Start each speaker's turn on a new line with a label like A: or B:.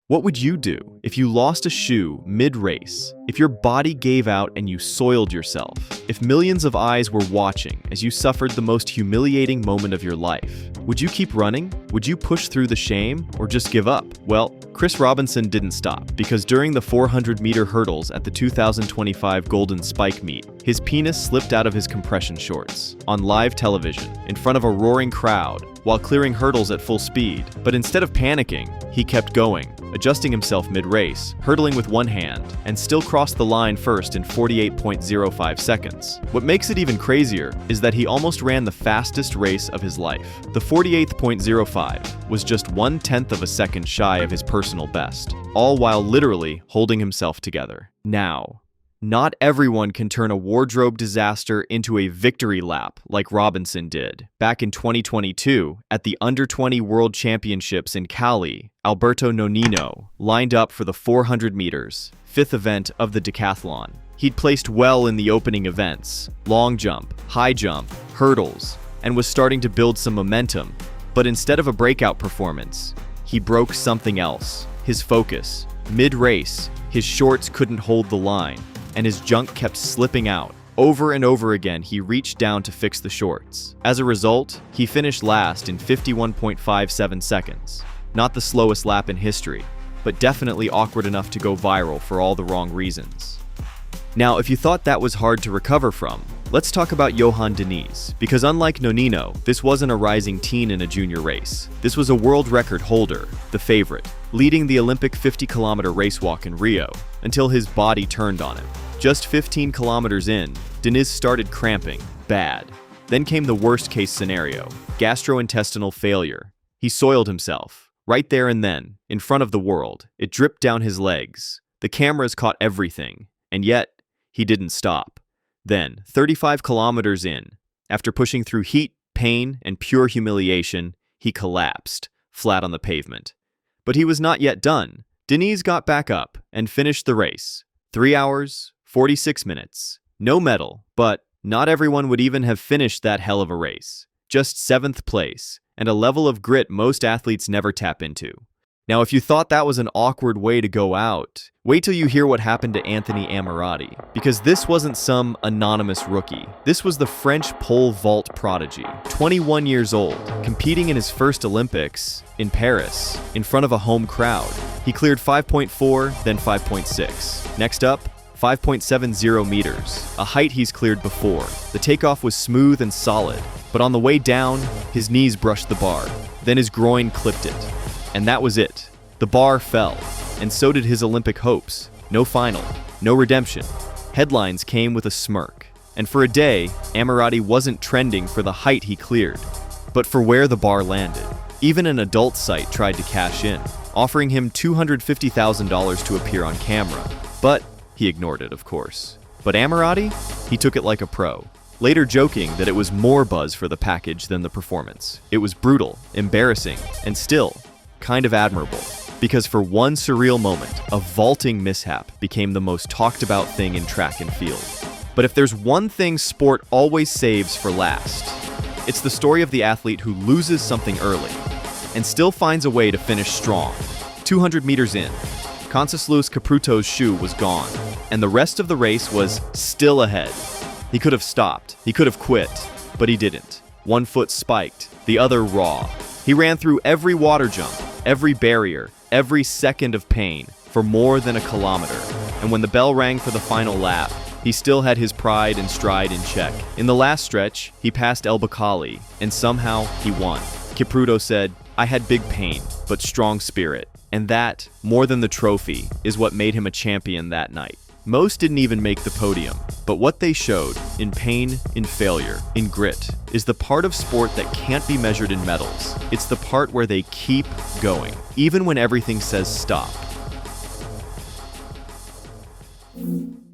A: What would you do if you lost a shoe mid-race? If your body gave out and you soiled yourself? If millions of eyes were watching as you suffered the most humiliating moment of your life? Would you keep running? Would you push through the shame or just give up? Well, Chris Robinson didn't stop, because during the 400-meter hurdles at the 2025 Golden Spike meet, his penis slipped out of his compression shorts on live television in front of a roaring crowd while clearing hurdles at full speed. But instead of panicking, he kept going, adjusting himself mid-race, hurdling with one hand, and still crossed the line first in 48.05 seconds. What makes it even crazier is that he almost ran the fastest race of his life. The 48.05 was just 1/10 of a second shy of his personal best, all while literally holding himself together. Now, not everyone can turn a wardrobe disaster into a victory lap like Robinson did. Back in 2022, at the Under-20 World Championships in Cali, Alberto Nonino lined up for the 400 meters, fifth event of the decathlon. He'd placed well in the opening events, long jump, high jump, hurdles, and was starting to build some momentum. But instead of a breakout performance, he broke something else: his focus. Mid-race, his shorts couldn't hold the line, and his junk kept slipping out. Over and over again, he reached down to fix the shorts. As a result, he finished last in 51.57 seconds. Not the slowest lap in history, but definitely awkward enough to go viral for all the wrong reasons. Now, if you thought that was hard to recover from, let's talk about Johan Denise, because unlike Nonino, this wasn't a rising teen in a junior race. This was a world record holder, the favorite, leading the Olympic 50-kilometer race walk in Rio, until his body turned on him. Just 15 kilometers in, Denise started cramping, bad. Then came the worst-case scenario: gastrointestinal failure. He soiled himself, right there and then, in front of the world. It dripped down his legs. The cameras caught everything, and yet, he didn't stop. Then, 35 kilometers in, after pushing through heat, pain, and pure humiliation, he collapsed, flat on the pavement. But he was not yet done. Denise got back up and finished the race. 3 hours, 46 minutes. No medal, but not everyone would even have finished that hell of a race. Just 7th place, and a level of grit most athletes never tap into. Now, if you thought that was an awkward way to go out, wait till you hear what happened to Anthony Amirati, because this wasn't some anonymous rookie. This was the French pole vault prodigy, 21 years old, competing in his first Olympics in Paris, in front of a home crowd. He cleared 5.4, then 5.6. Next up, 5.70 meters, a height he's cleared before. The takeoff was smooth and solid, but on the way down, his knees brushed the bar. Then his groin clipped it. And that was it. The bar fell, and so did his Olympic hopes. No final, no redemption. Headlines came with a smirk. And for a day, Amirati wasn't trending for the height he cleared, but for where the bar landed. Even an adult site tried to cash in, offering him $250,000 to appear on camera. But he ignored it, of course. But Amirati? He took it like a pro, later joking that it was more buzz for the package than the performance. It was brutal, embarrassing, and still kind of admirable, because for one surreal moment, a vaulting mishap became the most talked about thing in track and field. But if there's one thing sport always saves for last, it's the story of the athlete who loses something early and still finds a way to finish strong. 200 meters in, Conseslus Kipruto's shoe was gone, and the rest of the race was still ahead. He could have stopped, he could have quit, but he didn't. One foot spiked, the other raw. He ran through every water jump, every barrier, every second of pain for more than a kilometer. And when the bell rang for the final lap, he still had his pride and stride in check. In the last stretch, he passed El Bakali, and somehow he won. Kipruto said, "I had big pain, but strong spirit." And that, more than the trophy, is what made him a champion that night. Most didn't even make the podium, but what they showed, in pain, in failure, in grit, is the part of sport that can't be measured in medals. It's the part where they keep going, even when everything says stop.